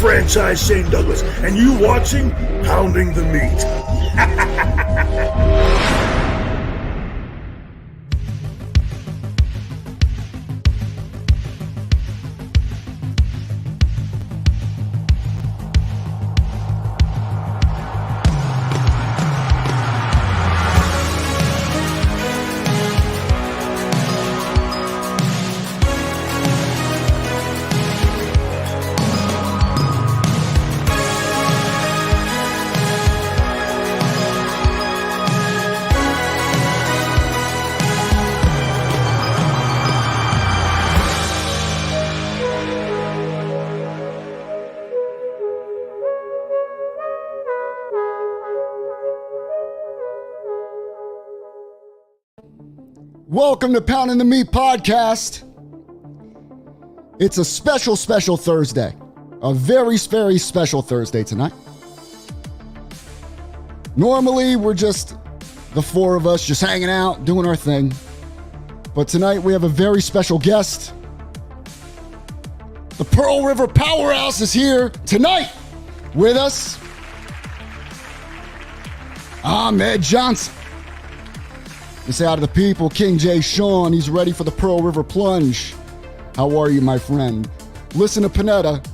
franchise Shane Douglas, and you watching Pounding the Meat. Welcome to Pounding the Meat podcast. It's a special Thursday. A very, very special Thursday tonight. Normally, we're just the four of us just hanging out, doing our thing. But tonight, we have a very special guest. The Pearl River Powerhouse is here tonight with us. Ahmed Johnson. You say out of the people, King J. Sean, he's ready for the Pearl River Plunge. How are you, my friend? Listen to Panetta.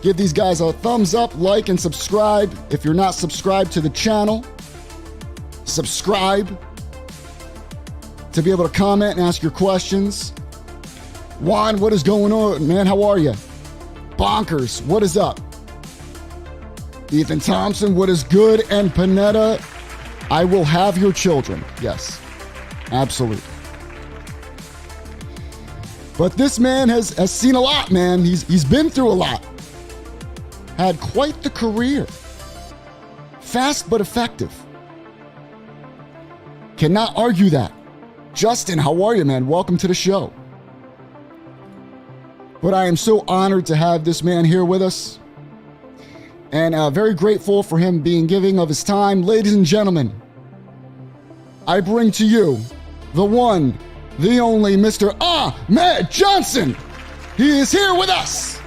Give these guys a thumbs up, like, and subscribe. If you're not subscribed to the channel, subscribe to be able to comment and ask your questions. Juan, what is going on, man? How are you? Bonkers, what is up? Ethan Thompson, what is good? And Panetta, I will have your children. Yes. Absolutely. But this man has seen a lot, man. He's been through a lot. Had quite the career. Fast but effective. Cannot argue that. Justin, how are you, man? Welcome to the show. But I am so honored to have this man here with us. And very grateful for him being giving of his time. Ladies and gentlemen, I bring to you the one, the only Mr. Ahmed Johnson. He is here with us.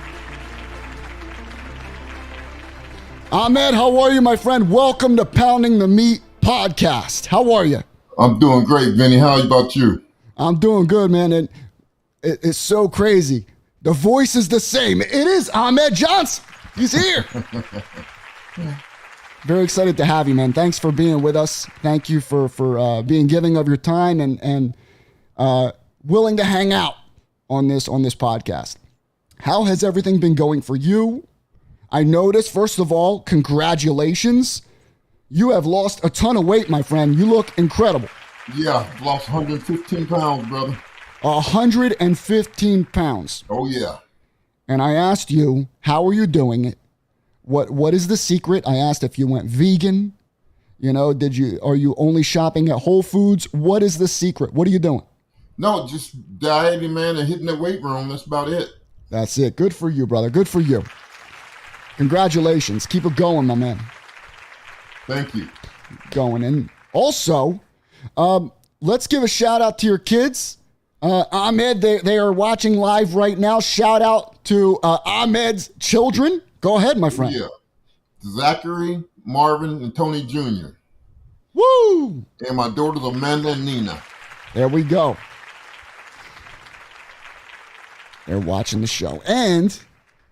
Ahmed, how are you, my friend? Welcome to Pounding the Meat podcast. How are you? I'm doing great, Vinny. How about you? I'm doing good, man. And it's so crazy. The voice is the same. It is Ahmed Johnson. He's here. Very excited to have you, man. Thanks for being with us. Thank you for being giving of your time and willing to hang out on this podcast. How has everything been going for you? I noticed, first of all, congratulations. You have lost a ton of weight, my friend. You look incredible. Yeah, lost 115 pounds, brother. 115 pounds. Oh, yeah. And I asked you, how are you doing it? What is the secret? I asked if you went vegan. You know, are you only shopping at Whole Foods? What is the secret? What are you doing? No, just dieting, man, and hitting the weight room. That's about it. That's it. Good for you, brother. Good for you. Congratulations. Keep it going, my man. Thank you. Going. And also, let's give a shout out to your kids. Ahmed, they are watching live right now. Shout out to Ahmed's children. Go ahead, my friend. Yeah. Zachary, Marvin, and Tony Jr. Woo! And my daughters, Amanda and Nina. There we go. They're watching the show. And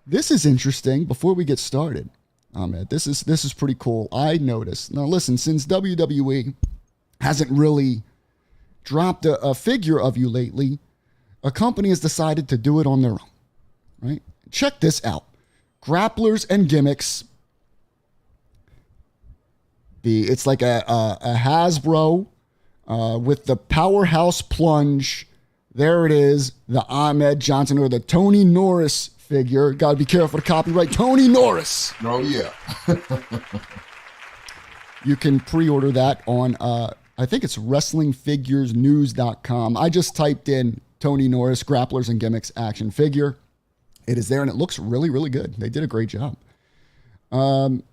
this is interesting. Before we get started, Ahmed, this is pretty cool. I noticed. Now, listen, since WWE hasn't really dropped a figure of you lately, a company has decided to do it on their own, right? Check this out. Grapplers and Gimmicks. It's like a Hasbro with the Powerhouse Plunge. There it is, the Ahmed Johnson or the Tony Norris figure. Got to be careful to copyright Tony Norris. Oh, yeah. You can pre-order that on, I think it's WrestlingFiguresNews.com. I just typed in Tony Norris, Grapplers and Gimmicks action figure. It is there, and it looks really, really good. They did a great job.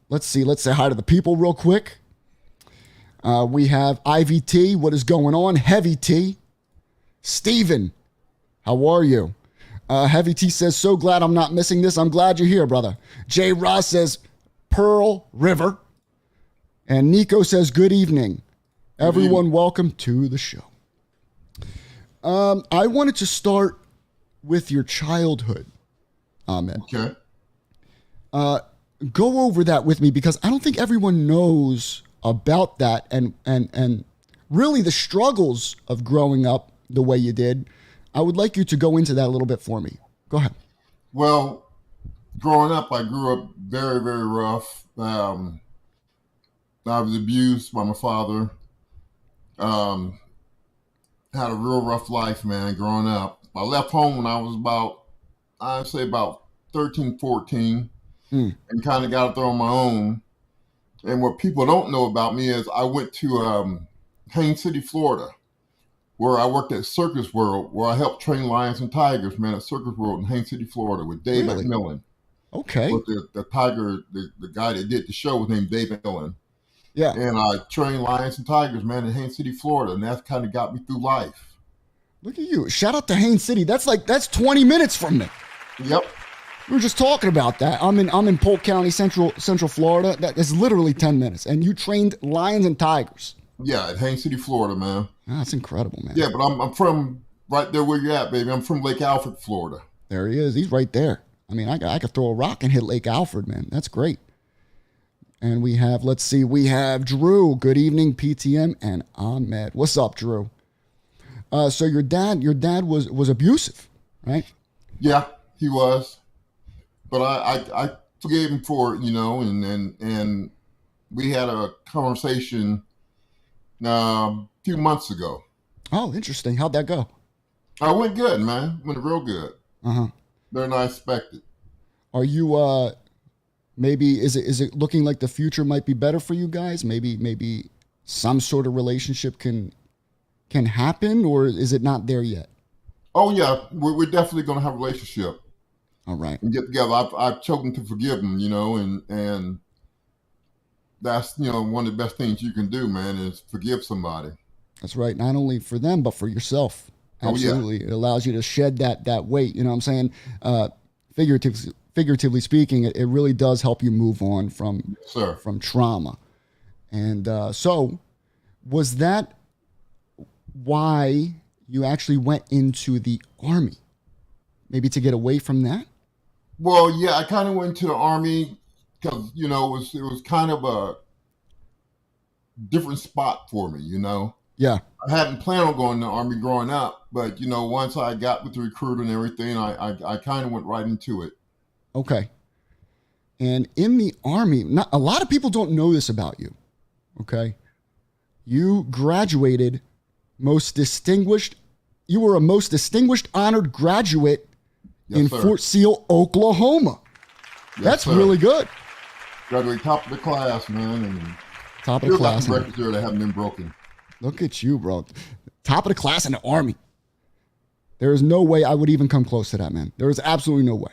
Let's see. Let's say hi to the people real quick. We have IVT. What is going on? Heavy T. Steven, how are you? Heavy T says, so glad I'm not missing this. I'm glad you're here, brother. Jay Ross says, Pearl River. And Nico says, good evening. Everyone, welcome to the show. I wanted to start with your childhood, Ahmed. Okay. Go over that with me, because I don't think everyone knows about that and really the struggles of growing up the way you did. I would like you to go into that a little bit for me. Go ahead. Well, growing up, I grew up very, very rough. I was abused by my father. Had a real rough life, man, growing up. I left home when I was I'd say about 13, 14, and kind of got out there on my own. And what people don't know about me is I went to Haines City, Florida, where I worked at Circus World, where I helped train lions and tigers, man, at Circus World in Haines City, Florida, with Dave McMillan. Okay. But the tiger, the guy that did the show was named Dave McMillan. Yeah. And I trained lions and tigers, man, in Haines City, Florida, and that kind of got me through life. Look at you. Shout out to Haines City. That's 20 minutes from me. Yep. We were just talking about that. I'm in Polk County, Central Florida. That is literally 10 minutes. And you trained lions and tigers. Yeah, at Haines City, Florida, man. Oh, that's incredible, man. Yeah, but I'm from right there where you're at, baby. I'm from Lake Alfred, Florida. There he is. He's right there. I mean, I could throw a rock and hit Lake Alfred, man. That's great. And we have Drew. Good evening, PTM, and Ahmed. What's up, Drew? So your dad was abusive, right? Yeah, he was. But I forgave him for it, and we had a conversation a few months ago. Oh, interesting. How'd that go? It went good, man. Went real good. Uh-huh. Better than I expected. Are you maybe is it looking like the future might be better for you guys? Maybe some sort of relationship can happen, or is it not there yet? Oh yeah, we're definitely going to have a relationship. All right. And get together. I've chosen to forgive him, and that's one of the best things you can do, man, is forgive somebody. That's right. Not only for them, but for yourself. Absolutely. Oh, yeah. It allows you to shed that weight. You know what I'm saying? Figuratively speaking, it really does help you move on from trauma. And so was that why you actually went into the Army? Maybe to get away from that? Well, yeah, I kind of went to the Army because, it was kind of a different spot for me, Yeah. I hadn't planned on going to the Army growing up, but, once I got with the recruiter and everything, I kind of went right into it. Okay. And in the Army, not a lot of people don't know this about you. Okay. You graduated you were a most distinguished honored graduate in sir. Fort Seal, Oklahoma. That's sir. really good. Graduated top of the class, man. And top of the class. Still got the records there that haven't been broken. Look at you, bro. Top of the class in the Army. There is no way I would even come close to that, man. There is absolutely no way.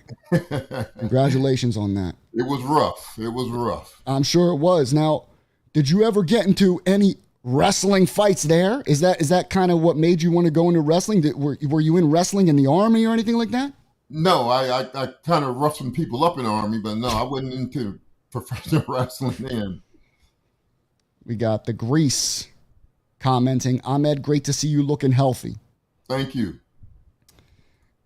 Congratulations on that. It was rough. I'm sure it was. Now, did you ever get into any wrestling fights there? Is that kind of what made you want to go into wrestling? Were you in wrestling in the Army or anything like that? No, I kind of roughed some people up in the Army, but no, I wasn't into professional wrestling then. We got the Grease commenting, Ahmed, great to see you looking healthy. Thank you.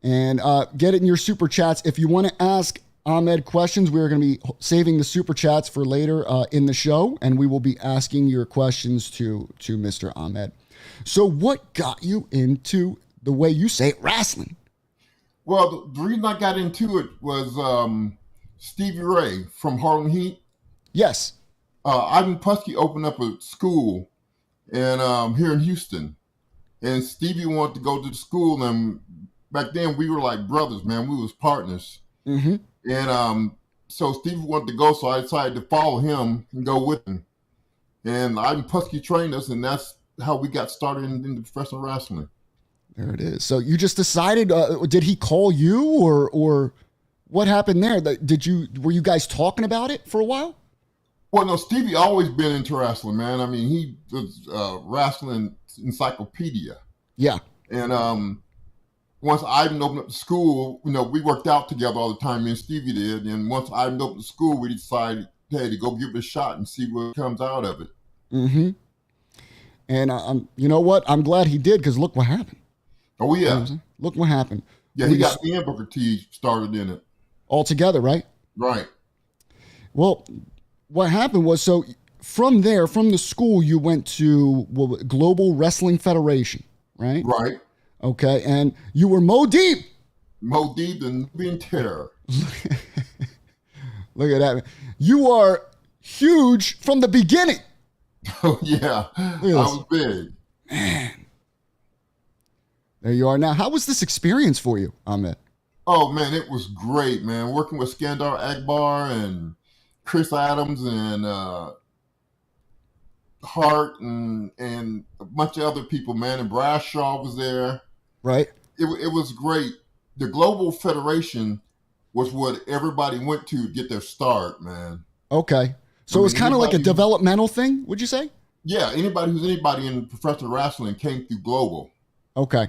And get it in your super chats. If you want to ask Ahmed questions, we're going to be saving the super chats for later in the show, and we will be asking your questions to Mr. Ahmed. So what got you into the way you say it, wrestling? Well, the reason I got into it was Stevie Ray from Harlem Heat. Yes. Ivan Putski opened up a school here in Houston, and Stevie wanted to go to the school, and back then we were like brothers, man. We was partners. Mm-hmm. And so Stevie wanted to go, so I decided to follow him and go with him. And Ivan Putski trained us, and that's how we got started in professional wrestling. There it is. So you just decided, did he call you or what happened there? Were you guys talking about it for a while? Well, no, Stevie always been into wrestling, man. I mean, he was wrestling encyclopedia. Yeah. And once Ivan opened up the school, we worked out together all the time, me and Stevie did. And once Ivan opened the school, we decided, hey, to go give it a shot and see what comes out of it. Mm-hmm. And you know what? I'm glad he did, because look what happened. Oh, yeah. You know look what happened. Yeah, he got me and Booker T started in it. All together, right? Right. Well, what happened was, so from there, from the school, you went to Global Wrestling Federation, right? Right. Okay, and you were Mo Deep. Mo Deep and being terror. Look at that. You are huge from the beginning. Oh, yeah. I was big. Man. There you are now. How was this experience for you, Ahmed? Oh, man, it was great, man. Working with Skandar Akbar and Chris Adams and Hart and a bunch of other people, man. And Bradshaw was there. Right. It was great. The Global Federation was what everybody went to get their start, man. Okay. So it was kind of like a developmental thing, would you say? Yeah, anybody who's anybody in professional wrestling came through Global. Okay.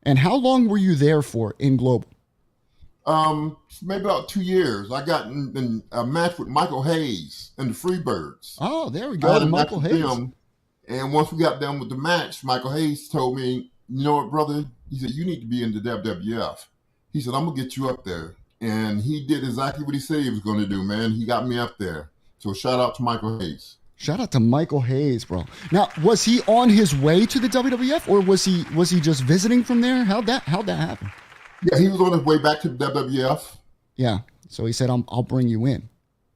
And how long were you there for in Global? Maybe about 2 years. I got in a match with Michael Hayes and the Freebirds. Oh, there we go. Michael Hayes. And once we got done with the match, Michael Hayes told me, you know what, brother? He said, you need to be in the WWF. He said, I'm going to get you up there. And he did exactly what he said he was going to do, man. He got me up there. So shout out to Michael Hayes. Shout out to Michael Hayes, bro. Now, was he on his way to the WWF, or was he just visiting from there? How'd that happen? Yeah, he was on his way back to the WWF. Yeah. So he said, I'll bring you in.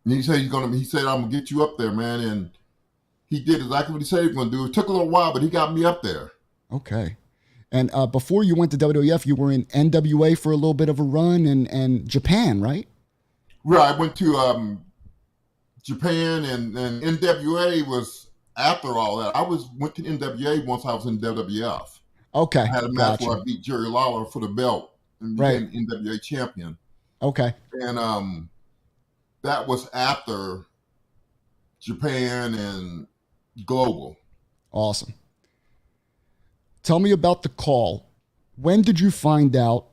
And he said he said, I'm gonna get you up there, man. And he did exactly what he said he was gonna do. It took a little while, but he got me up there. Okay. And before you went to WWF, you were in NWA for a little bit of a run, and Japan, right? Right. I went to Japan, and NWA was after all that. I went to NWA once I was in WWF. Okay. I had a match where I beat Jerry Lawler for the belt and became NWA champion. Okay. And that was after Japan and Global. Awesome. Tell me about the call. When did you find out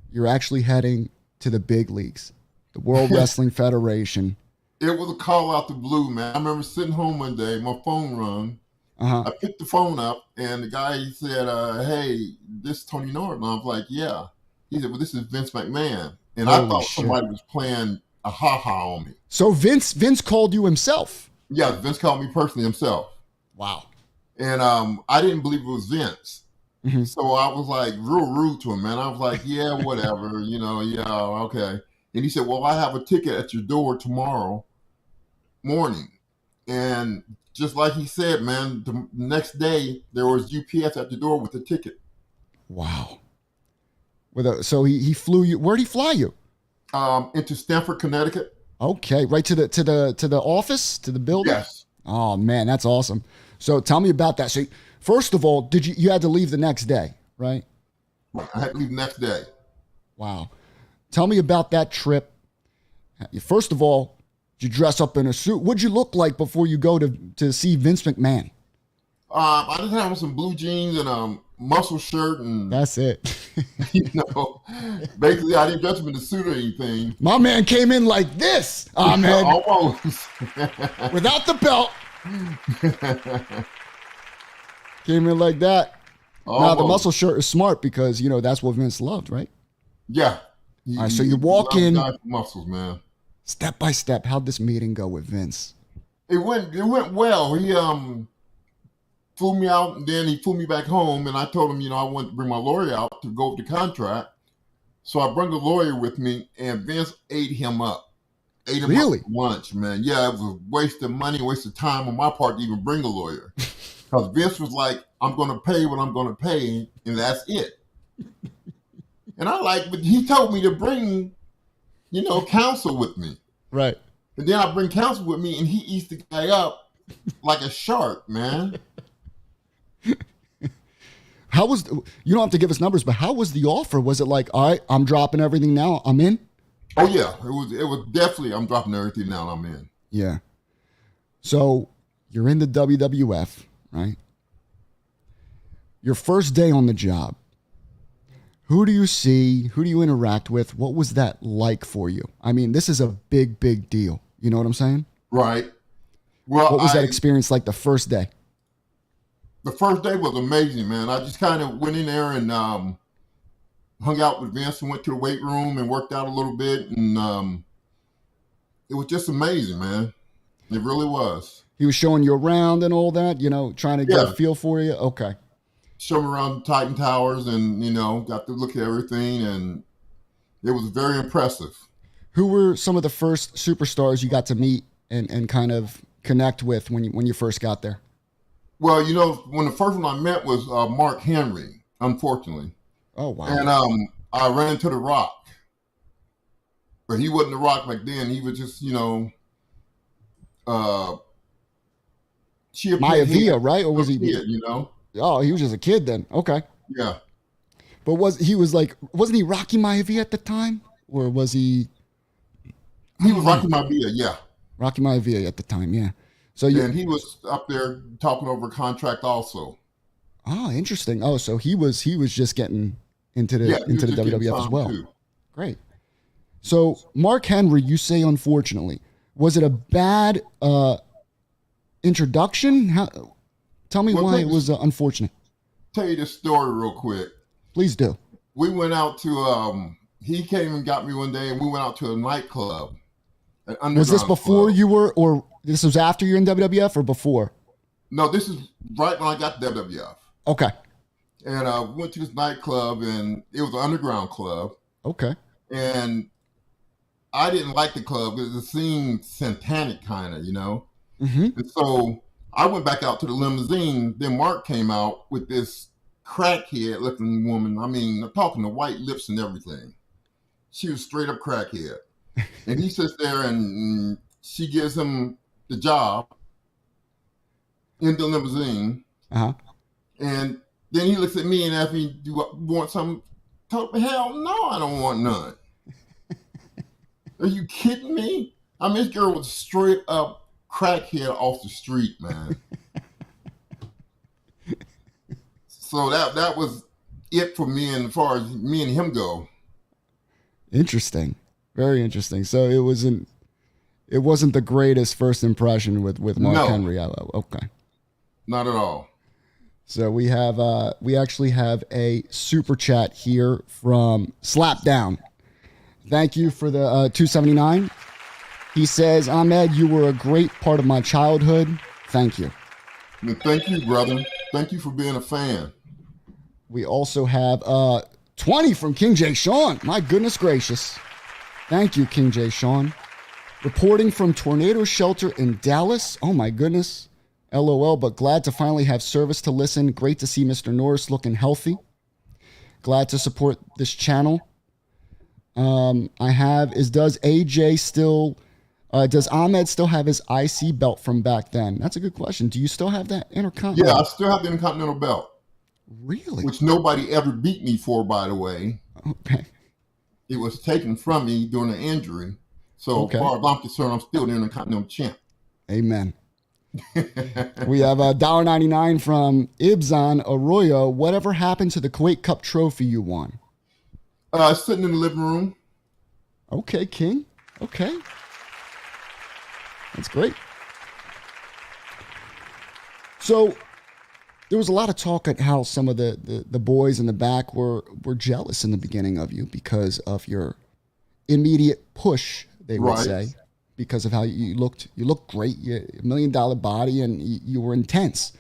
you're actually heading to the big leagues, the World Wrestling Federation? It was a call out the blue, man. I remember sitting home one day, my phone rung. I picked the phone up, and the guy said, hey, this is Tony Norton. And I was like, yeah. He said, well, this is Vince McMahon. And I thought somebody was playing a ha-ha on me. So Vince called you himself? Yeah, Vince called me personally himself. Wow. And I didn't believe it was Vince. Mm-hmm. So I was like real rude to him, man. I was like, yeah, whatever, yeah, okay. And he said, well, I have a ticket at your door tomorrow morning. And just like he said, man, the next day there was UPS at the door with the ticket. Wow. So he flew you. Where'd he fly you? Into Stamford, Connecticut. Okay, right to the office, to the building. Yes. Oh man, that's awesome. So tell me about that. So first of all, you had to leave the next day, right? I had to leave the next day. Wow. Tell me about that trip. First of all, did you dress up in a suit? What'd you look like before you go to see Vince McMahon? I just had some blue jeans and a muscle shirt, and that's it. Basically I didn't dress him in a suit or anything. My man came in like this, Ahmed. Almost. Without the belt. Came in like that. Almost. Now the muscle shirt is smart because that's what Vince loved, right? Yeah. All right, so you walk in. Muscles, man. Step by step, how'd this meeting go with Vince? It went well. He flew me out, and then he flew me back home, and I told him, I wanted to bring my lawyer out to go over the contract. So I brought the lawyer with me, and Vince ate him up. Ate him up for lunch, man. Yeah, it was a waste of money, waste of time on my part to even bring a lawyer. Because Vince was like, I'm going to pay what I'm going to pay, and that's it. And but he told me to bring, counsel with me. Right. And then I bring counsel with me, and he eats the guy up like a shark, man. You don't have to give us numbers, but how was the offer? Was it like, all right, I'm dropping everything now, I'm in? Oh yeah, it was definitely, I'm dropping everything now, I'm in. Yeah. So you're in the WWF, right? Your first day on the job. Who do you see? Who do you interact with? What was that like for you? I mean, this is a big, big deal. You know what I'm saying? Right. Well, what was that experience like the first day? The first day was amazing, man. I just kind of went in there and hung out with Vince and went to the weight room and worked out a little bit. And it was just amazing, man. It really was. He was showing you around and all that, trying to get a feel for you? Okay. Showed me around the Titan Towers and, got to look at everything. And it was very impressive. Who were some of the first superstars you got to meet and kind of connect with when you first got there? Well, when the first one I met was Mark Henry, unfortunately. Oh, wow. And I ran into The Rock. But he wasn't The Rock back then. He was just, Maivia, right? Or was he? Kid, Oh, he was just a kid then. Okay. Yeah. But wasn't he Rocky Maivia at the time? Or was he? He was Rocky Maivia, yeah. Rocky Maivia at the time, yeah. So and he was up there talking over contract also. Oh, interesting. Oh, so he was just getting into the WWF as well. Too. Great. So Mark Henry, you say unfortunately, was it a bad introduction? Tell me why it was unfortunate. Tell you this story real quick. Please do. We went out to he came and got me one day, and we went out to a nightclub. Was this before you were, or this was after you're in WWF, or before? No, this is right when I got to WWF. Okay. And I went to this nightclub, and it was an underground club. Okay. And I didn't like the club because it seemed satanic, kind of, Mm-hmm. And so I went back out to the limousine. Then Mark came out with this crackhead-looking woman. I mean, I'm talking the white lips and everything. She was straight up crackhead. And he sits there and she gives him the job in the limousine. Uh-huh. And then he looks at me and asks me, do I want some? Hell no, I don't want none. Are you kidding me? I mean, this girl was straight up crackhead off the street, man. So that was it for me, and as far as me and him go. Interesting. Very interesting. So it wasn't the greatest first impression with Mark Henry. Okay. Not at all. So we actually have a super chat here from Slapdown. Thank you for the 279. He says, Ahmed, you were a great part of my childhood. Thank you. Well, thank you, brother. Thank you for being a fan. We also have 20 from King J. Sean. My goodness gracious. Thank you, King J. Sean. Reporting from Tornado Shelter in Dallas. Oh, my goodness. LOL, but glad to finally have service to listen. Great to see Mr. Norris looking healthy. Glad to support this channel. Does Ahmed still have his IC belt from back then? That's a good question. Do you still have that Intercontinental? Yeah, I still have the Intercontinental belt. Really? Which nobody ever beat me for, by the way. Okay. It was taken from me during an injury. So, as far as I'm concerned, I'm still the Intercontinental champ. Amen. We have $1.99 from Ibzan Arroyo. Whatever happened to the Kuwait Cup trophy you won? Sitting in the living room. Okay, King. Okay. That's great. So there was a lot of talk at how some of the boys in the back were jealous in the beginning of you because of your immediate push, they would say, because of how you looked. You looked great. You had $1 million body, and you were intense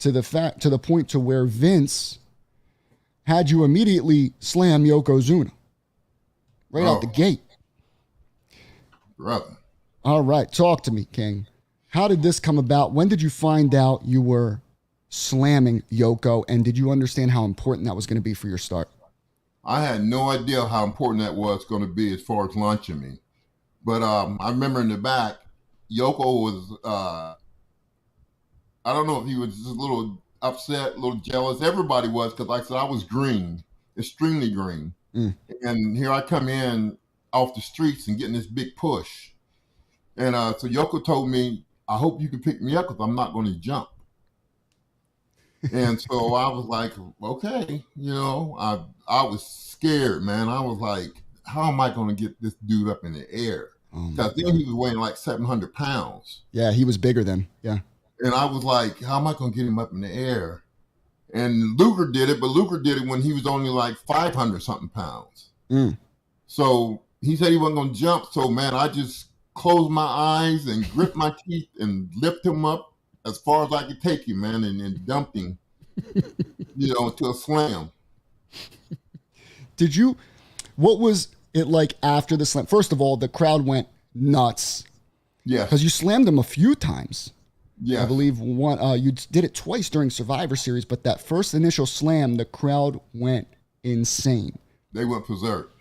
to the point to where Vince had you immediately slam Yokozuna right out the gate. Brother. All right, talk to me, King. How did this come about? When did you find out you were slamming Yoko, and did you understand how important that was going to be for your start? I had no idea how important that was going to be as far as launching me. But I remember in the back, Yoko was, I don't know if he was just a little upset, a little jealous. Everybody was, because like I said, I was green, extremely green. And here I come in off the streets and getting this big push. And so Yoko told me, I hope you can pick me up because I'm not going to jump. And so I was like, okay, I was scared, man. I was like, how am I going to get this dude up in the air? Oh Because then he was weighing like 700 pounds. Yeah, he was bigger then. Yeah. And I was like, how am I going to get him up in the air? And Luger did it, but Luger did it when he was only like 500 something pounds. So he said he wasn't going to jump. So, man, I just closed my eyes and gripped my teeth and lift him up as far as I could take him, man, and dumped him, to a slam. What was it like after the slam? First of all, the crowd went nuts. Yeah. Because you slammed him a few times. Yeah. I believe you did it twice during Survivor Series, but that first initial slam, the crowd went insane. They went berserk.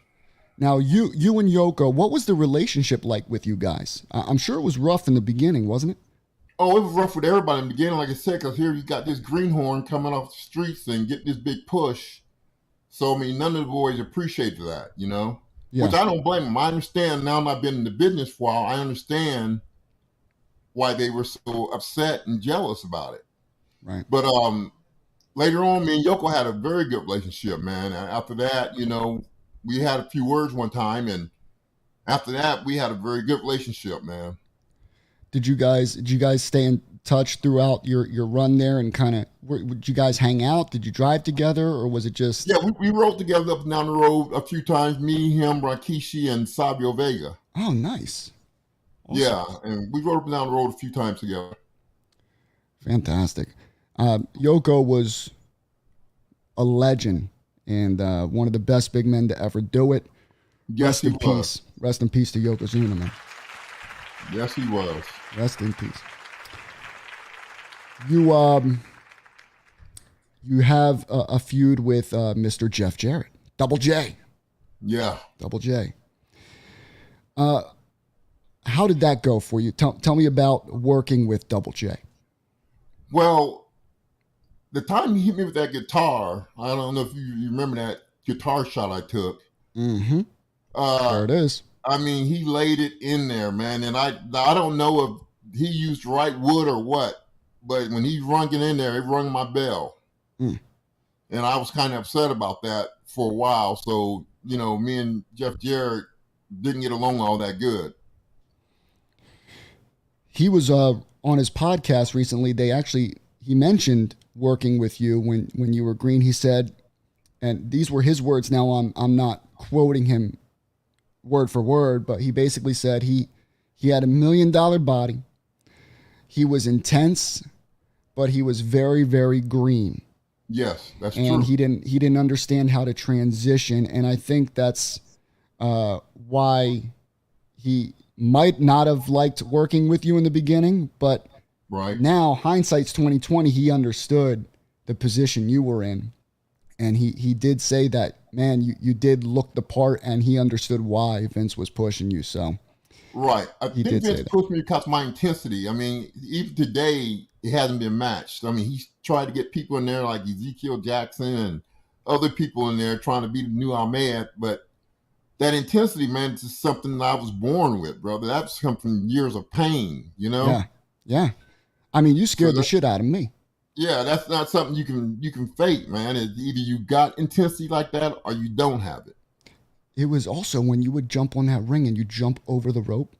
Now, you and Yoko, what was the relationship like with you guys? I'm sure it was rough in the beginning, wasn't it? Oh, it was rough with everybody in the beginning, like I said, because here you got this greenhorn coming off the streets and getting this big push. So, I mean, none of the boys appreciated that, Yeah. Which I don't blame them. I understand now that I've been in the business for a while, I understand why they were so upset and jealous about it. Right. But later on, me and Yoko had a very good relationship, man. After that, we had a few words one time, and after that, we had a very good relationship, man. Did you guys stay in touch throughout your run there and did you guys hang out? Did you drive together, or was it just? Yeah, we rode together up and down the road a few times, me, him, Rikishi, and Sabio Vega. Oh, nice. Awesome. Yeah, and we rode up and down the road a few times together. Fantastic. Yoko was a legend and one of the best big men to ever do it. Yes, he was. Peace. Rest in peace to Yokozuna, man. Yes, he was. Rest in peace. You have a feud with Mr. Jeff Jarrett, Double J. Yeah. Double J. How did that go for you? Tell me about working with Double J. Well, the time he hit me with that guitar, I don't know if you remember that guitar shot I took. Mm-hmm. There it is. I mean, he laid it in there, man. And I don't know if he used right wood or what, but when he rung it in there, it rung my bell. And I was kind of upset about that for a while. So, me and Jeff Jarrett didn't get along all that good. He was on his podcast recently. He mentioned working with you when you were green. He said, and these were his words. Now I'm not quoting him word for word, but he basically said he had $1 million body. He was intense, but he was very, very green. Yes, that's true. And he didn't understand how to transition. And I think that's why he might not have liked working with you in the beginning, but right now hindsight's 2020. He understood the position you were in, and he did say that, man, you did look the part, and he understood why Vince was pushing you. So right, I think Vince pushed me because of my intensity. I mean, even today it hasn't been matched. I mean, he's tried to get people in there like Ezekiel Jackson and other people in there trying to be the new Ahmed, but that intensity, man, is just something that I was born with, brother. That's come from years of pain, Yeah. I mean, you scared the shit out of me. Yeah, that's not something you can fake, man. It's either you got intensity like that or you don't have it. It was also when you would jump on that ring and you jump over the rope.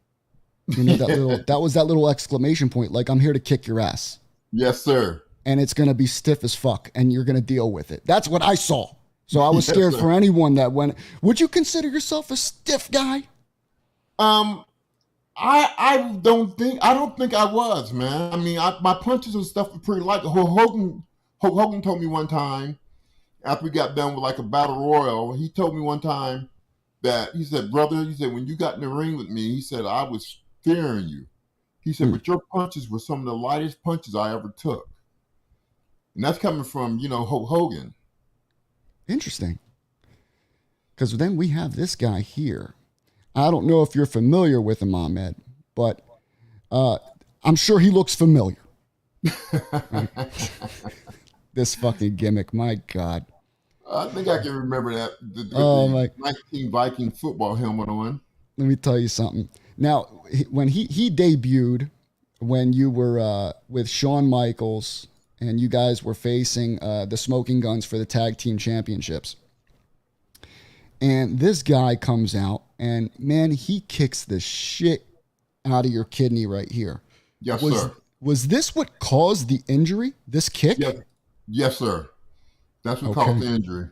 That was that little exclamation point, like, I'm here to kick your ass. Yes, sir. And it's gonna be stiff as fuck, and you're gonna deal with it. That's what I saw. So I was scared for anyone that went. Would you consider yourself a stiff guy? I don't think I was, man. I mean, my punches and stuff were pretty light. Hulk Hogan told me one time after we got done with like a battle royal. He told me one time that he said, brother, when you got in the ring with me, he said I was fearing you. He said, but your punches were some of the lightest punches I ever took, and that's coming from Hulk Hogan. Interesting. Because then we have this guy here. I don't know if you're familiar with him, Ahmed, but I'm sure he looks familiar. This fucking gimmick, my God. I think I can remember that. The 19 Viking football helmet on. Let me tell you something. Now, when he debuted, when you were with Shawn Michaels and you guys were facing the Smoking Guns for the tag team championships. And this guy comes out, and man, he kicks the shit out of your kidney right here. Yes, sir. Was this what caused the injury? This kick? Yes, sir. That's what caused the injury.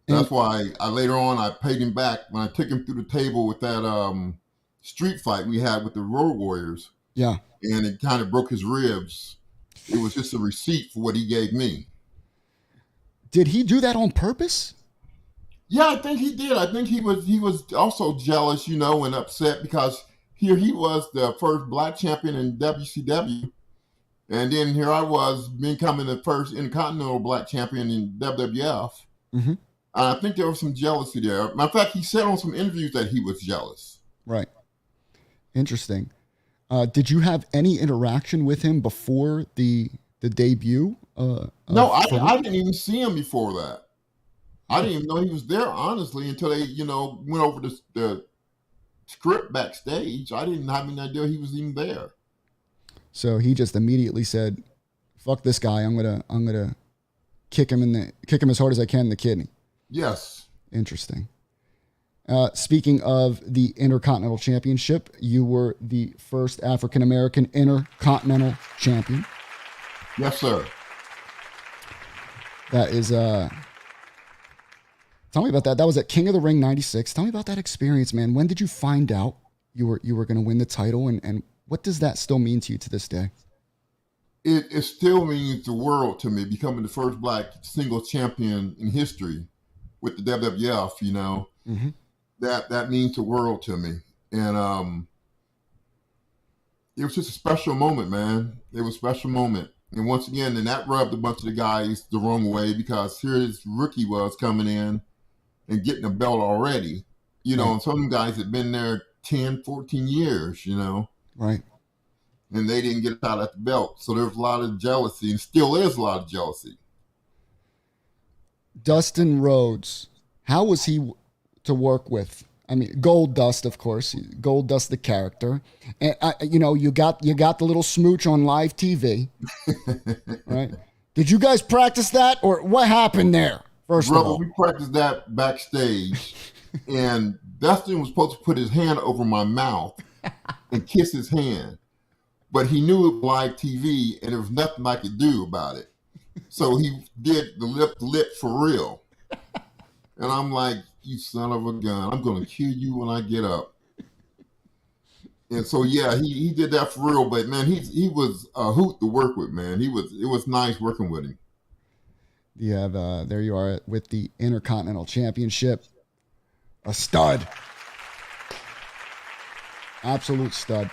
That's why later on I paid him back when I took him through the table with that street fight we had with the Road Warriors. Yeah. And it kind of broke his ribs. It was just a receipt for what he gave me. Did he do that on purpose? Yeah, I think he did. I think he was also jealous, and upset because here he was the first black champion in WCW. And then here I was becoming the first Intercontinental black champion in WWF. Mm-hmm. And I think there was some jealousy there. Matter of fact, he said on some interviews that he was jealous. Right. Interesting. Did you have any interaction with him before the debut? No, I didn't even see him before that. I didn't even know he was there, honestly, until they, went over the script backstage. I didn't have any idea he was even there. So he just immediately said, "Fuck this guy! I'm gonna kick him as hard as I can in the kidney." Yes. Interesting. Speaking of the Intercontinental Championship, you were the first African American Intercontinental Champion. Yes, sir. That is tell me about that. That was at King of the Ring 96. Tell me about that experience, man. When did you find out you were going to win the title, and what does that still mean to you to this day? It still means the world to me, becoming the first black single champion in history with the WWF, Mm-hmm. That means the world to me. And it was just a special moment, man. It was a special moment. And once again, then that rubbed a bunch of the guys the wrong way, because here this rookie was coming in and getting a belt already, and some guys had been there 10, 14 years, Right. And they didn't get out at the belt. So there was a lot of jealousy, and still is a lot of jealousy. Dustin Rhodes, how was he to work with? I mean, Gold Dust, of course. Gold Dust, the character. And, you got the little smooch on live TV, right? Did you guys practice that, or what happened there? First of all, we practiced that backstage, and Dustin was supposed to put his hand over my mouth and kiss his hand, but he knew it was live TV, and there was nothing I could do about it. So he did the lip to lip for real, and I'm like, "You son of a gun! I'm going to kill you when I get up." And so yeah, he did that for real. But man, he was a hoot to work with, man. It was nice working with him. You have there you are with the Intercontinental Championship. A stud. Absolute stud.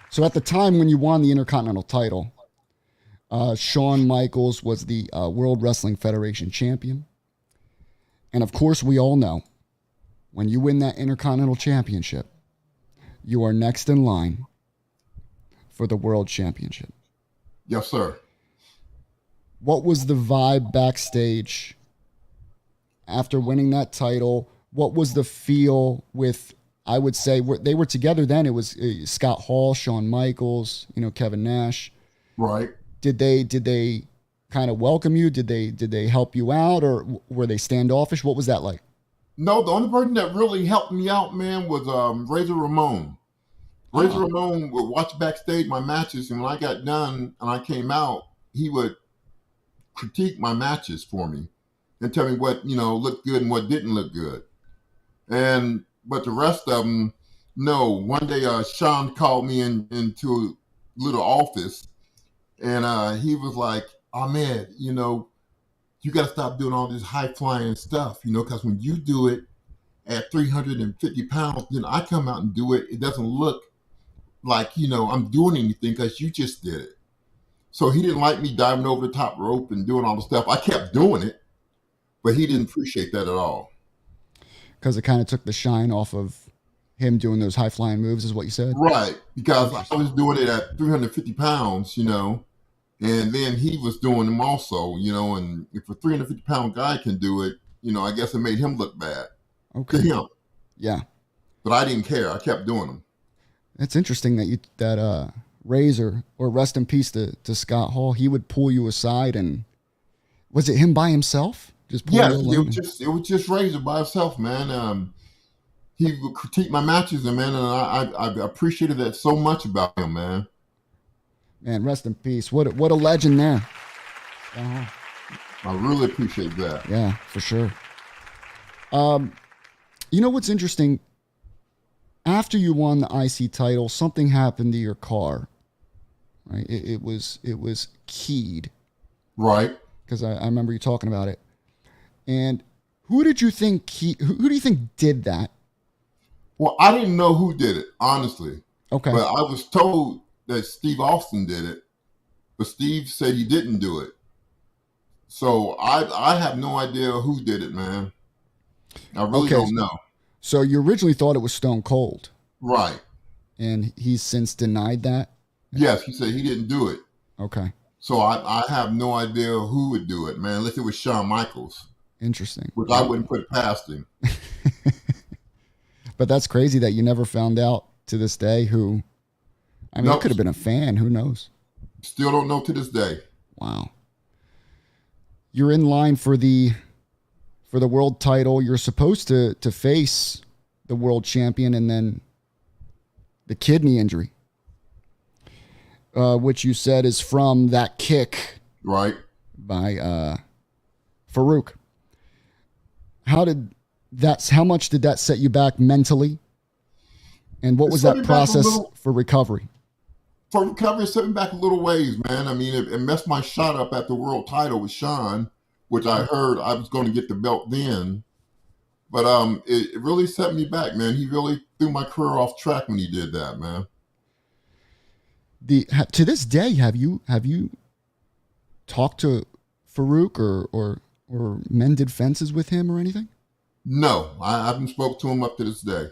So at the time when you won the Intercontinental title, Shawn Michaels was the World Wrestling Federation champion. And of course, we all know when you win that Intercontinental Championship, you are next in line for the World Championship. Yes, sir. What was the vibe backstage after winning that title? What was the feel with, I would say, they were together then. It was Scott Hall, Shawn Michaels, Kevin Nash. Right. Did they kind of welcome you? Did they help you out, or were they standoffish? What was that like? No, the only person that really helped me out, man, was Razor Ramon. Razor Ramon would watch backstage my matches, and when I got done and I came out, he would critique my matches for me and tell me what looked good and what didn't look good. But the rest of them, no. One day, Sean called me into a little office, and he was like, "Ahmed, you got to stop doing all this high flying stuff, because when you do it at 350 pounds, then I come out and do it. It doesn't look like, I'm doing anything because you just did it." So he didn't like me diving over the top rope and doing all the stuff. I kept doing it, but he didn't appreciate that at all. Because it kind of took the shine off of him doing those high flying moves, is what you said? Right. Because I was doing it at 350 pounds, and then he was doing them also, and if a 350 pound guy can do it, I guess it made him look bad. Okay. To him. Yeah. But I didn't care. I kept doing them. It's interesting that Razor, or rest in peace to Scott Hall, he would pull you aside, and was it him by himself? Just pull you alone? it was just Razor by himself, man. He would critique my matches, and man, and I appreciated that so much about him, man. Man, rest in peace. What a legend there. Uh-huh. I really appreciate that. Yeah, for sure. You know what's interesting? After you won the IC title, something happened to your car. Right? It was keyed. Right. Because I remember you talking about it. And who did you think who do you think did that? Well, I didn't know who did it, honestly. Okay. But I was told that Steve Austin did it, but Steve said he didn't do it. So I have no idea who did it, man. I really don't know. So you originally thought it was Stone Cold. Right. And he's since denied that? Yes, he said he didn't do it. Okay. So I have no idea who would do it, man, unless it was Shawn Michaels. Interesting. Which I wouldn't put past him. But that's crazy that you never found out to this day who... I mean, it could have been a fan. Who knows? Still don't know to this day. Wow. You're in line for the world title. You're supposed to face the world champion, and then the kidney injury, which you said is from that kick, right, by Farooq. How much did that set you back mentally? And what was that process for recovery? For recovery, it set me back a little ways, man. I mean, it messed my shot up at the world title with Shawn, which I heard I was going to get the belt then. But it really set me back, man. He really threw my career off track when he did that, man. To this day, have you talked to Farooq or mended fences with him or anything? No, I haven't spoke to him up to this day.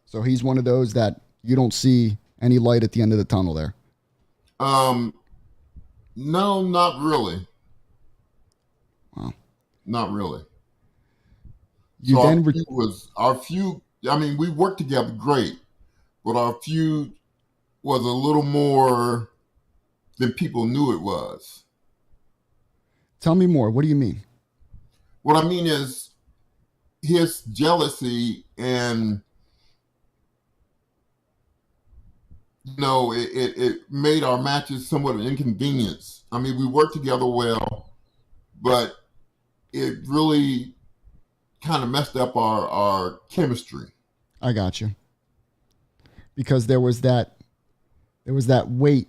So he's one of those that you don't see any light at the end of the tunnel there? No, not really. Wow. Not really. Our feud, I mean, we worked together great, but our feud was a little more than people knew it was. Tell me more. What do you mean? What I mean is his jealousy and, it made our matches somewhat of an inconvenience. I mean, we worked together well, but it really kind of messed up our chemistry. I got you. Because there was that weight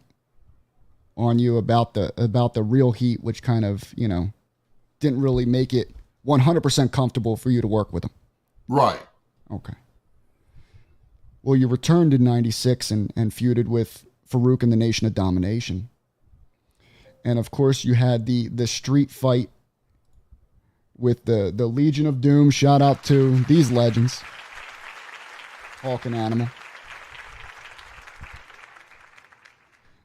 on you about the real heat, which kind of, didn't really make it 100% comfortable for you to work with him. Right. Okay. Well, you returned in 96 and feuded with Farooq in the Nation of Domination. And of course you had the street fight with the Legion of Doom. Shout out to these legends, Hawk and Animal.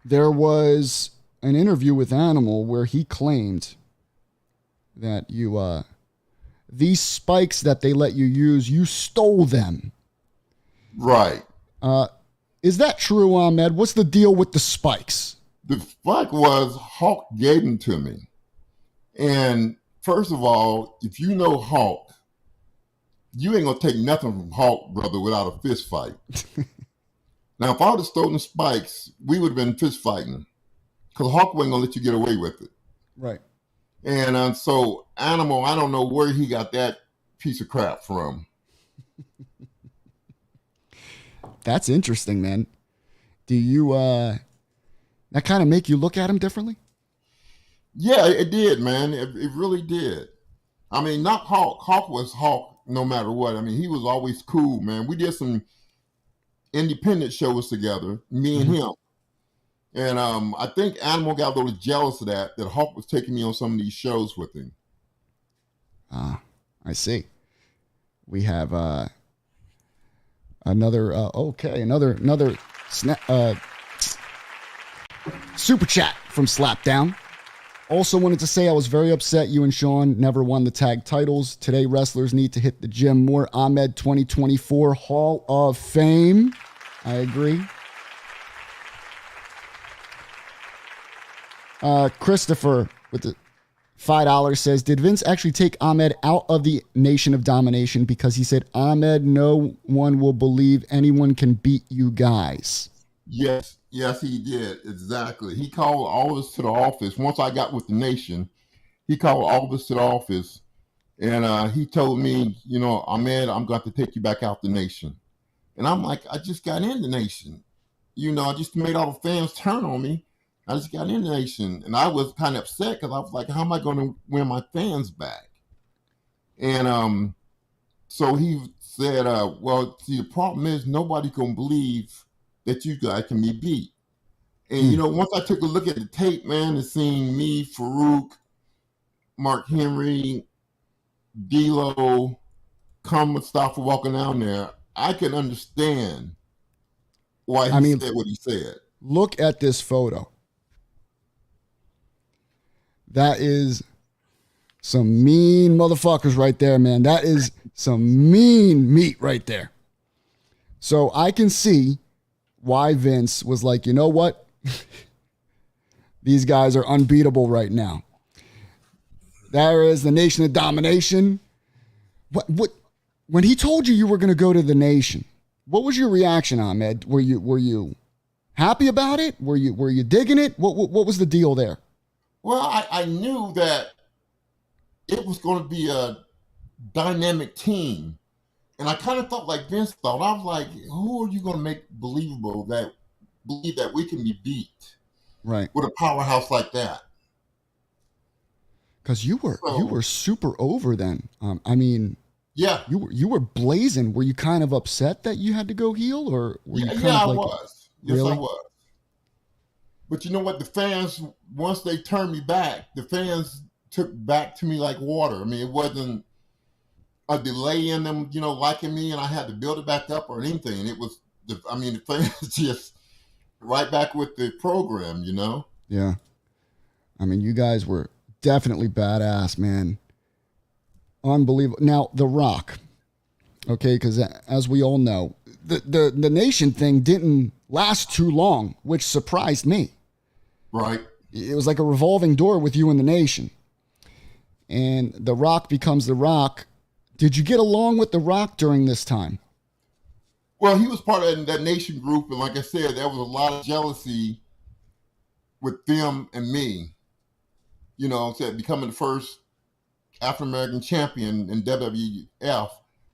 There was an interview with Animal where he claimed that you, these spikes that they let you use, you stole them. Right. Is that true, Ahmed? What's the deal with the spikes? The spike was Hawk gave them to me. And first of all, if you know Hawk, you ain't going to take nothing from Hawk, brother, without a fist fight. Now, if I would have stolen spikes, we would have been fist fighting. Because Hawk wasn't going to let you get away with it. Right. And so Animal, I don't know where he got that piece of crap from. That's interesting, man. Do you, that kind of make you look at him differently? Yeah, it did, man. It really did. I mean, not Hawk. Hawk was Hawk no matter what. I mean, he was always cool, man. We did some independent shows together, me and him. And I think Animal got a little jealous of that Hawk was taking me on some of these shows with him. I see. We have another super chat from Slapdown. Also wanted to say I was very upset you and Sean never won the tag titles. Today wrestlers need to hit the gym more. Ahmed 2024 Hall of Fame. I agree. Christopher with the $5 says, did Vince actually take Ahmed out of the Nation of Domination because he said, Ahmed, no one will believe anyone can beat you guys? Yes, he did. Exactly. He called all of us to the office. Once I got with the Nation, he called all of us to the office, and he told me, Ahmed, I'm going to take you back out the Nation. And I'm like, I just got in the Nation. I just made all the fans turn on me. I just got in the Nation, and I was kind of upset because I was like, how am I going to win my fans back? And so he said, well, see, the problem is nobody can believe that you guys can be beat. And, once I took a look at the tape, man, and seeing me, Farooq, Mark Henry, DLo, Mustafa walking down there, I can understand why he said what he said. Look at this photo. That is some mean motherfuckers right there, man. That is some mean meat right there. So I can see why Vince was like, you know what? These guys are unbeatable right now. There is the Nation of Domination. What? When he told you were going to go to the Nation, what was your reaction, Ahmed? Were you happy about it? Were you digging it? What was the deal there? Well, I knew that it was going to be a dynamic team. And I kind of thought like Vince thought. I was like, who are you going to make believable that believe that we can be beat? Right. With a powerhouse like that. Because you were super over then. Yeah. You were blazing. Were you kind of upset that you had to go heel, or were you kind of I like, was. Yes, really? I was. But you know what? The fans, once they turned me back, the fans took back to me like water. I mean, it wasn't a delay in them, liking me, and I had to build it back up or anything. It was, the fans just right back with the program, Yeah. You guys were definitely badass, man. Unbelievable. Now, The Rock. Okay, because as we all know, the Nation thing didn't last too long, which surprised me. Right. It was like a revolving door with you and the Nation. And The Rock becomes The Rock. Did you get along with The Rock during this time? Well, he was part of that Nation group, and like I said, there was a lot of jealousy with them and me. Becoming the first African American champion in WWF,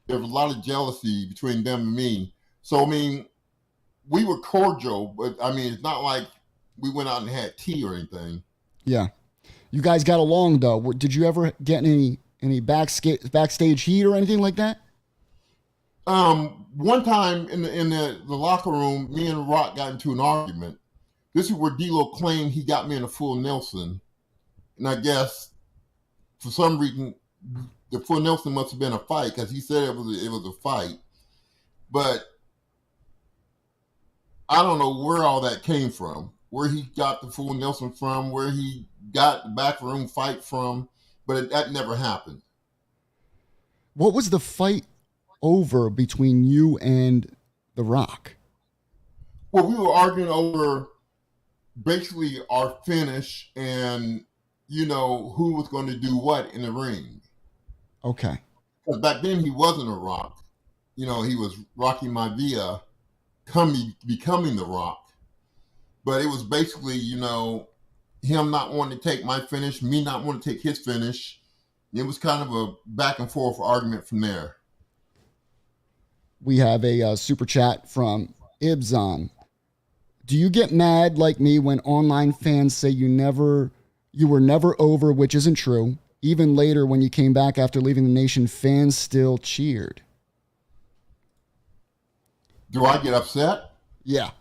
there was a lot of jealousy between them and me. So, we were cordial, but it's not like we went out and had tea or anything. Yeah. You guys got along, though. Did you ever get any backstage heat or anything like that? One time in the locker room, me and Rock got into an argument. This is where DLo claimed he got me in a full Nelson. And I guess for some reason, the full Nelson must have been a fight because he said it was a fight. But I don't know where all that came from, where he got the full Nelson from, where he got the backroom fight from, but that never happened. What was the fight over between you and The Rock? Well, we were arguing over basically our finish and, who was going to do what in the ring. Okay. Because back then he wasn't a Rock. He was Rocky Maivia becoming The Rock. But it was basically, him not wanting to take my finish, me not wanting to take his finish. It was kind of a back and forth argument from there. We have a super chat from Ibzon. Do you get mad like me when online fans say you were never over, which isn't true? Even later when you came back after leaving the Nation, fans still cheered. Do I get upset? Yeah.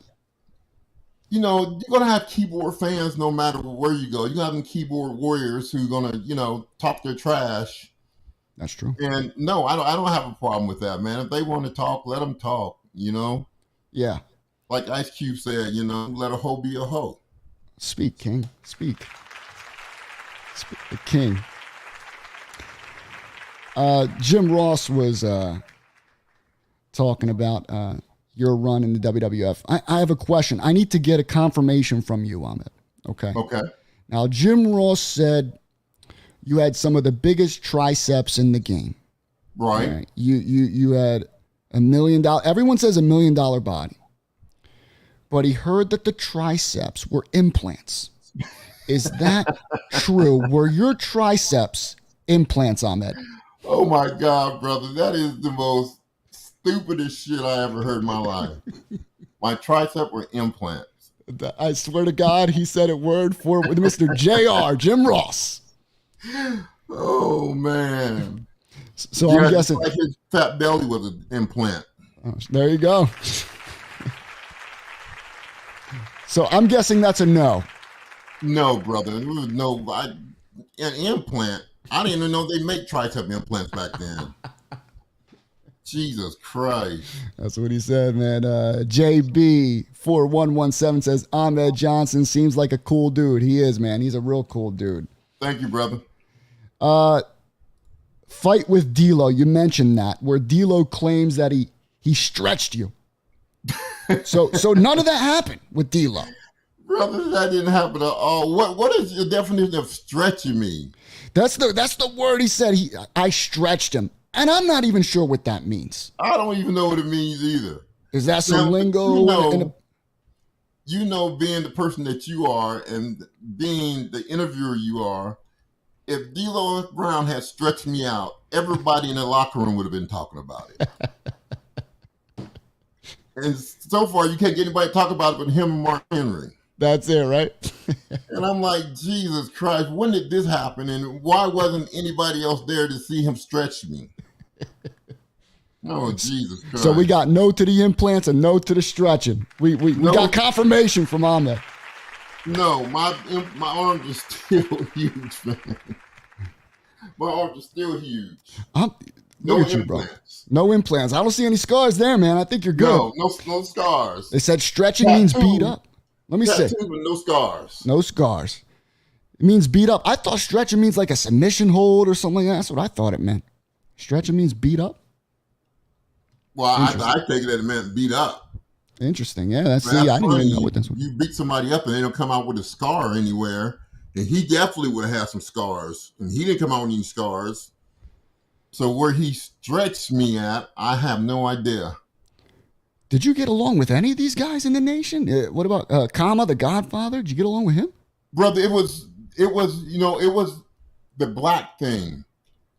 You're going to have keyboard fans no matter where you go. You're going to have them keyboard warriors who are going to, talk their trash. That's true. And no, I don't have a problem with that, man. If they want to talk, let them talk, Yeah. Like Ice Cube said, let a hoe be a hoe. Speak, King. Speak. The King. Jim Ross was talking about your run in the WWF. I have a question. I need to get a confirmation from you, Ahmed. Okay. Okay. Now, Jim Ross said you had some of the biggest triceps in the game. Right. You had $1 million. Everyone says $1 million body. But he heard that the triceps were implants. Is that true? Were your triceps implants, Ahmed? Oh my God, brother. That is the most stupidest shit I ever heard in my life. My tricep were implants. I swear to God, he said it word for with Mr. JR, Jim Ross. Oh, man. So I'm guessing. Like his fat belly was an implant. Oh, there you go. So I'm guessing that's a no. No, brother. There was an implant. I didn't even know they make tricep implants back then. Jesus Christ. That's what he said, man. JB4117 says, Ahmed Johnson seems like a cool dude. He is, man. He's a real cool dude. Thank you, brother. Fight with DLo. You mentioned that, where DLo claims that he stretched you. So none of that happened with DLo. Brother, that didn't happen at all. What is your definition of stretching me? That's the word he said. I stretched him. And I'm not even sure what that means. I don't even know what it means either. Is that some lingo? You know, being the person that you are and being the interviewer you are, if DLo Brown had stretched me out, everybody in the locker room would have been talking about it. And so far, you can't get anybody to talk about it but him and Mark Henry. That's it, right? And I'm like, Jesus Christ, when did this happen? And why wasn't anybody else there to see him stretch me? Oh, Jesus Christ. So we got no to the implants and no to the stretching. We got confirmation from Ahmed. No, my arms are still huge, man. My arms are still huge. No implants. No implants. I don't see any scars there, man. I think you're good. No scars. They said stretching means beat up. Let me see. No scars. No scars. It means beat up. I thought stretching means like a submission hold or something like that. That's what I thought it meant. Stretching means beat up? Well, I take it that it meant beat up. Interesting. Yeah, I didn't even know what this was. You beat somebody up and they don't come out with a scar anywhere. And he definitely would have had some scars. And he didn't come out with any scars. So where he stretched me at, I have no idea. Did you get along with any of these guys in the nation? What about Kama, the Godfather? Did you get along with him? Brother, it was the black thing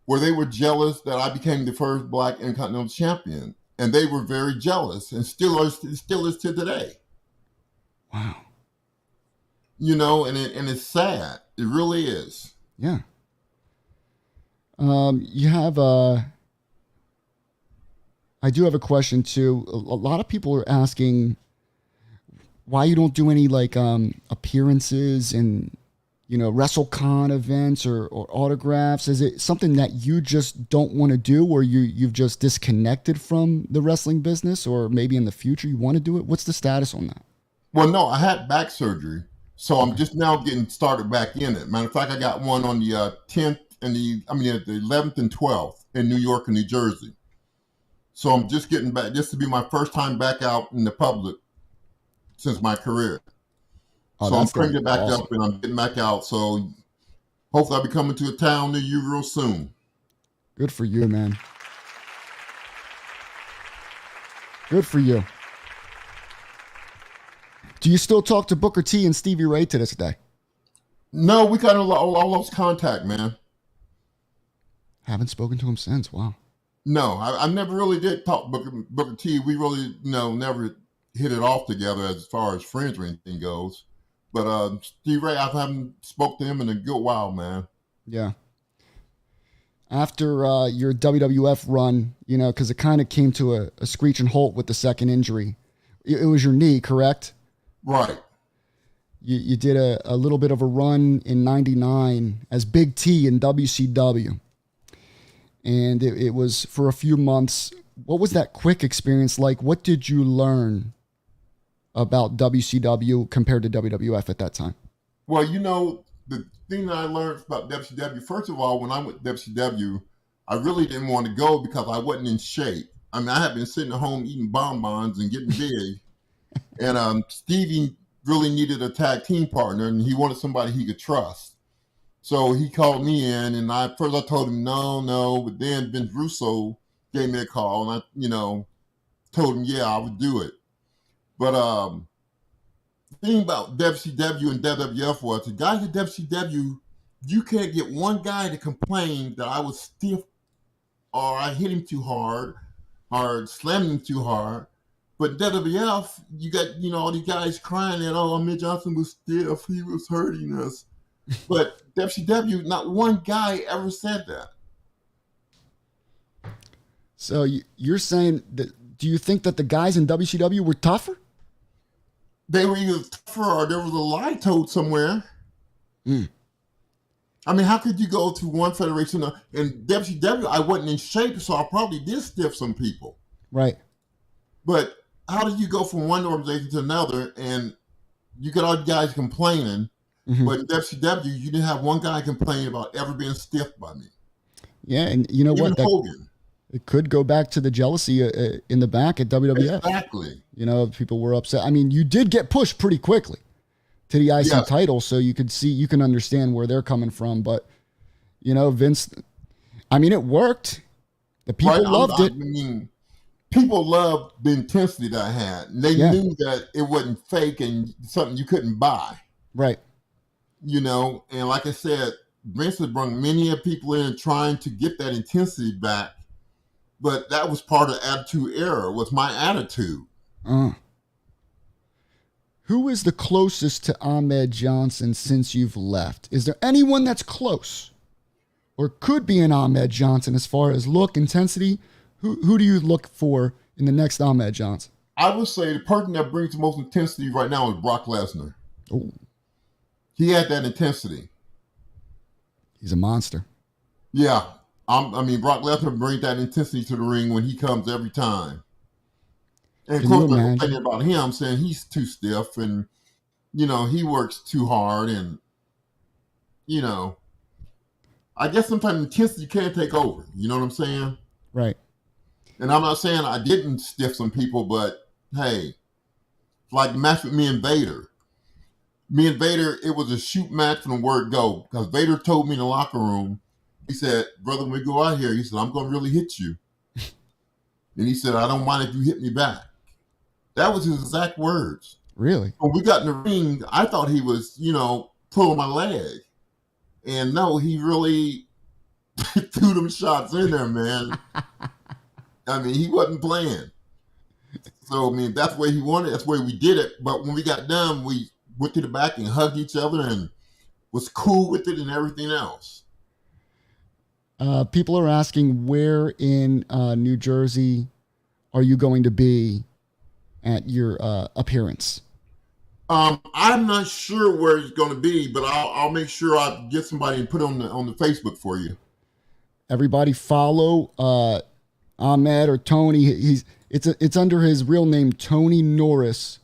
where they were jealous that I became the first black Intercontinental champion. And they were very jealous and still is to today. Wow. You know, and it's sad. It really is. Yeah. You have I do have a question too. A lot of people are asking why you don't do any like appearances in, WrestleCon events or autographs. Is it something that you just don't want to do, or you've just disconnected from the wrestling business, or maybe in the future you want to do it? What's the status on that? Well, no, I had back surgery, so I'm just now getting started back in it. Matter of fact, I got one on the 10th and the 11th and 12th in New York and New Jersey. So I'm just getting back. This will be my first time back out in the public since my career. So I'm bringing it back up and I'm getting back out. So hopefully I'll be coming to a town near you real soon. Good for you, man. Good for you. Do you still talk to Booker T and Stevie Ray to this day? No, we kind of lost contact, man. Haven't spoken to him since. Wow. No, I never really did talk Booker T. We really, never hit it off together as far as friends or anything goes. But Steve Ray, I haven't spoke to him in a good while, man. Yeah. After your WWF run, because it kind of came to a screeching halt with the second injury. It was your knee, correct? Right. You did a little bit of a run in '99 as Big T in WCW. And it was for a few months. What was that quick experience like? What did you learn about WCW compared to WWF at that time? Well, the thing that I learned about WCW, first of all, when I went to WCW, I really didn't want to go because I wasn't in shape. I mean, I had been sitting at home eating bonbons and getting big. And Stevie really needed a tag team partner, and he wanted somebody he could trust. So he called me in, and first I told him no, but then Vince Russo gave me a call, and I, told him, yeah, I would do it. But the thing about WCW and WWF was the guys at WCW, you can't get one guy to complain that I was stiff or I hit him too hard or slammed him too hard. But WWF, you got, all these guys crying that, Ahmed Johnson was stiff, he was hurting us. But WCW, not one guy ever said that. So you're saying that, do you think that the guys in WCW were tougher? They were either tougher or there was a lie told somewhere. I mean, how could you go to one federation? In WCW, I wasn't in shape, so I probably did stiff some people. Right. But how did you go from one organization to another and you got all the guys complaining, but in WCW, you didn't have one guy complaining about ever being stiffed by me. Yeah, and you know Even what? Hogan. It could go back to the jealousy in the back at WWF. Exactly. People were upset. I mean, you did get pushed pretty quickly to the IC title, so you can understand where they're coming from. But, Vince, I mean, it worked. The people loved it. I mean, people loved the intensity that I had. They knew that it wasn't fake and something you couldn't buy. Right. And like I said, Vince had brought many people in trying to get that intensity back. But that was part of the Attitude Era, was my attitude. Who is the closest to Ahmed Johnson since you've left? Is there anyone that's close or could be an Ahmed Johnson as far as look, intensity? Who do you look for in the next Ahmed Johnson? I would say the person that brings the most intensity right now is Brock Lesnar. Oh. He had that intensity. He's a monster. Yeah. Brock Lesnar brings that intensity to the ring when he comes every time. And of course, they're complaining about him, saying he's too stiff and, he works too hard. And, I guess sometimes intensity can't take over. You know what I'm saying? Right. And I'm not saying I didn't stiff some people, but, hey, like the match with me and Vader. Me and Vader, it was a shoot match from the word go. Because Vader told me in the locker room, he said, brother, when we go out here, he said, I'm going to really hit you. And he said, I don't mind if you hit me back. That was his exact words. Really? When we got in the ring, I thought he was, pulling my leg. And no, he really threw them shots in there, man. I mean, he wasn't playing. So, that's the way he wanted it. That's the way we did it. But when we got done, we went to the back and hugged each other and was cool with it and everything else. People are asking, where in New Jersey are you going to be at your appearance? I'm not sure where it's going to be, but I'll make sure I get somebody and put it on the Facebook for you. Everybody follow Ahmed or Tony. It's under his real name, Tony Norris,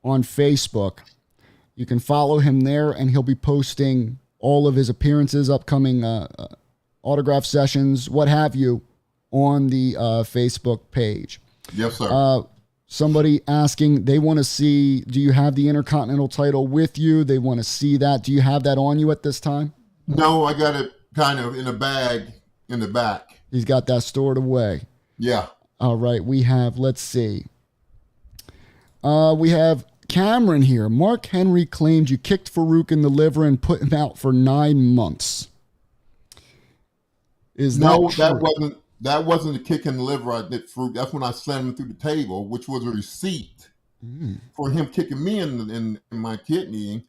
on Facebook. You can follow him there, and he'll be posting all of his appearances, upcoming autograph sessions, what have you, on the Facebook page. Yes, sir. Somebody asking, they want to see, do you have the Intercontinental title with you? They want to see that. Do you have that on you at this time? No, I got it kind of in a bag in the back. He's got that stored away. Yeah. All right. We have, let's see. We have Cameron here. Mark Henry claimed you kicked Farooq in the liver and put him out for 9 months. That wasn't a kick in the liver I did Farooq. That's when I slammed him through the table, which was a receipt for him kicking me in my kidney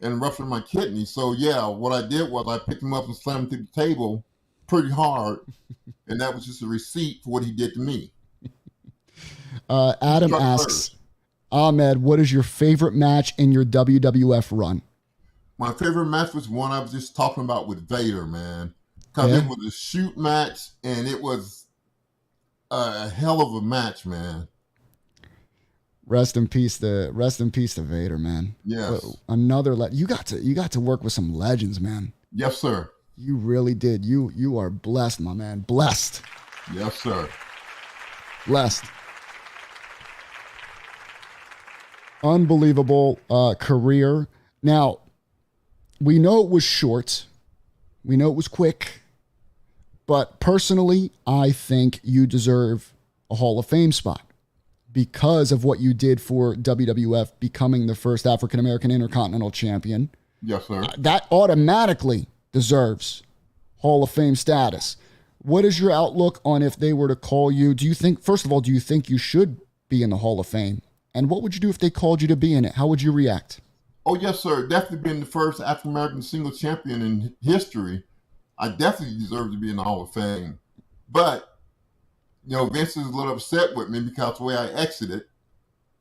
and rupturing my kidney. So yeah, what I did was I picked him up and slammed him through the table pretty hard, and that was just a receipt for what he did to me. Adam asks, Ahmed, what is your favorite match in your WWF run? My favorite match was one I was just talking about with Vader, man. Because it was a shoot match, and it was a hell of a match, man. Rest in peace to Vader, man. Yes. You got to work with some legends, man. Yes, sir. You really did. You are blessed, my man. Blessed. Yes, sir. Blessed. Unbelievable career. Now, we know it was short. We know it was quick. But personally, I think you deserve a Hall of Fame spot because of what you did for WWF, becoming the first African-American Intercontinental Champion. Yes, sir. That automatically deserves Hall of Fame status. What is your outlook on if they were to call you? Do you think, first of all, do you think you should be in the Hall of Fame? And what would you do if they called you to be in it? How would you react? Oh, yes, sir. Definitely being the first African-American single champion in history, I definitely deserve to be in the Hall of Fame. But, you know, Vince is a little upset with me because of the way I exited.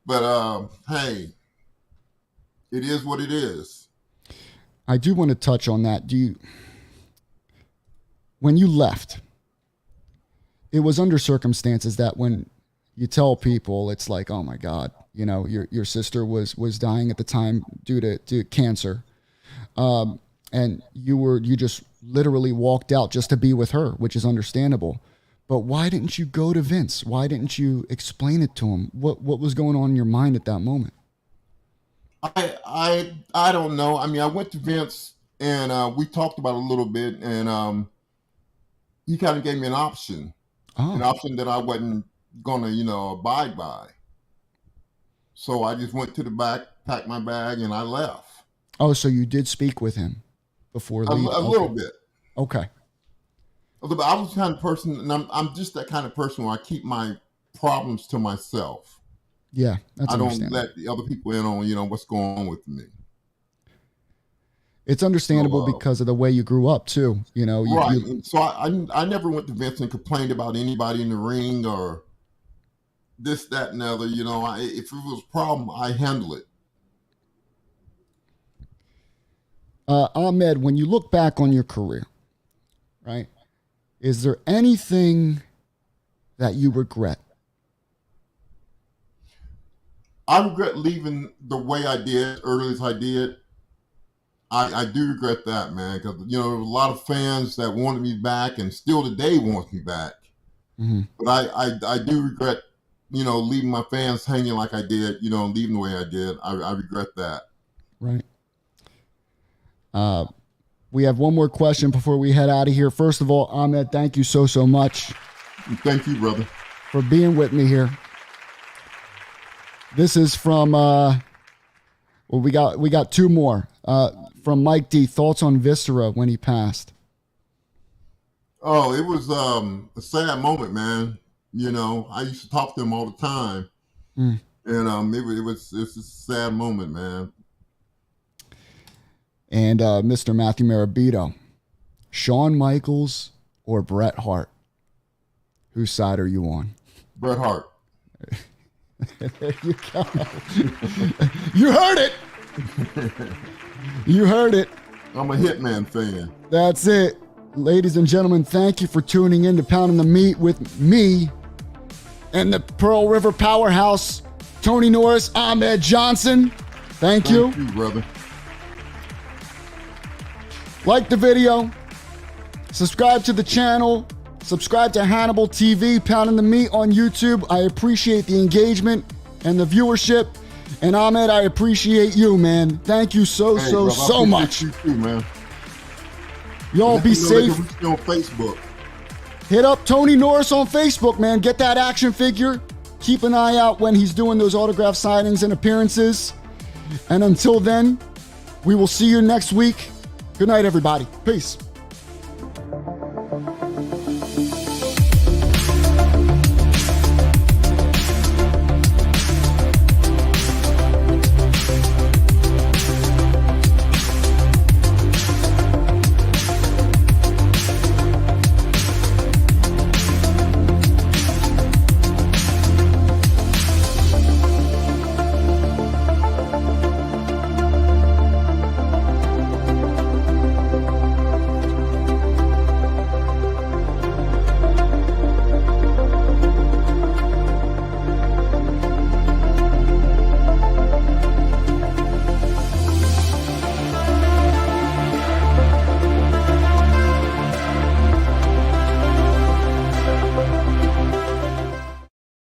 But, hey, it is what it is. I do want to touch on that. When you left, it was under circumstances that when you tell people, it's like, oh my God, you know, your sister was dying at the time due to cancer. And you just literally walked out just to be with her, which is understandable. But why didn't you go to Vince? Why didn't you explain it to him? What was going on in your mind at that moment? I don't know. I mean, I went to Vince and we talked about it a little bit, and he kind of gave me an option that I wasn't gonna, abide by. So I just went to the back, packed my bag, and I left. Oh, so you did speak with him before leaving? A little bit. Okay. I was the kind of person, and I'm just that kind of person where I keep my problems to myself. Yeah, that's understandable. I don't let the other people in on, what's going on with me. It's understandable because of the way you grew up, too. Right. So I never went to Vince and complained about anybody in the ring or this, that, and the other. If it was a problem, I handle it. Ahmed, when you look back on your career, right, is there anything that you regret? I regret leaving the way I did, early as I did. I do regret that, man, because, there were a lot of fans that wanted me back and still today wants me back. Mm-hmm. But I do regret, leaving my fans hanging like I did, and leaving the way I did. I regret that. Right. We have one more question before we head out of here. First of all, Ahmed, thank you so much. Thank you, brother, for being with me here. This is from we got two more. From Mike D. Thoughts on Viscera when he passed? Oh, it was a sad moment, man. I used to talk to him all the time, and it's a sad moment, man. And Mr. Matthew Marabito, Shawn Michaels or Bret Hart? Whose side are you on? Bret Hart. There you go. You heard it. You heard it. I'm a Hitman fan. That's it. Ladies and gentlemen, thank you for tuning in to Pounding the Meat with me and the Pearl River Powerhouse, Tony Norris, Ahmed Johnson. Thank you. Thank you, brother. Like the video. Subscribe to the channel. Subscribe to Hannibal TV, Pounding the Meat on YouTube. I appreciate the engagement and the viewership. And Ahmed, I appreciate you, man. Thank you so much. You too, man. Y'all be safe. On Facebook. Hit up Tony Norris on Facebook, man. Get that action figure. Keep an eye out when he's doing those autograph signings and appearances. And until then, we will see you next week. Good night, everybody. Peace.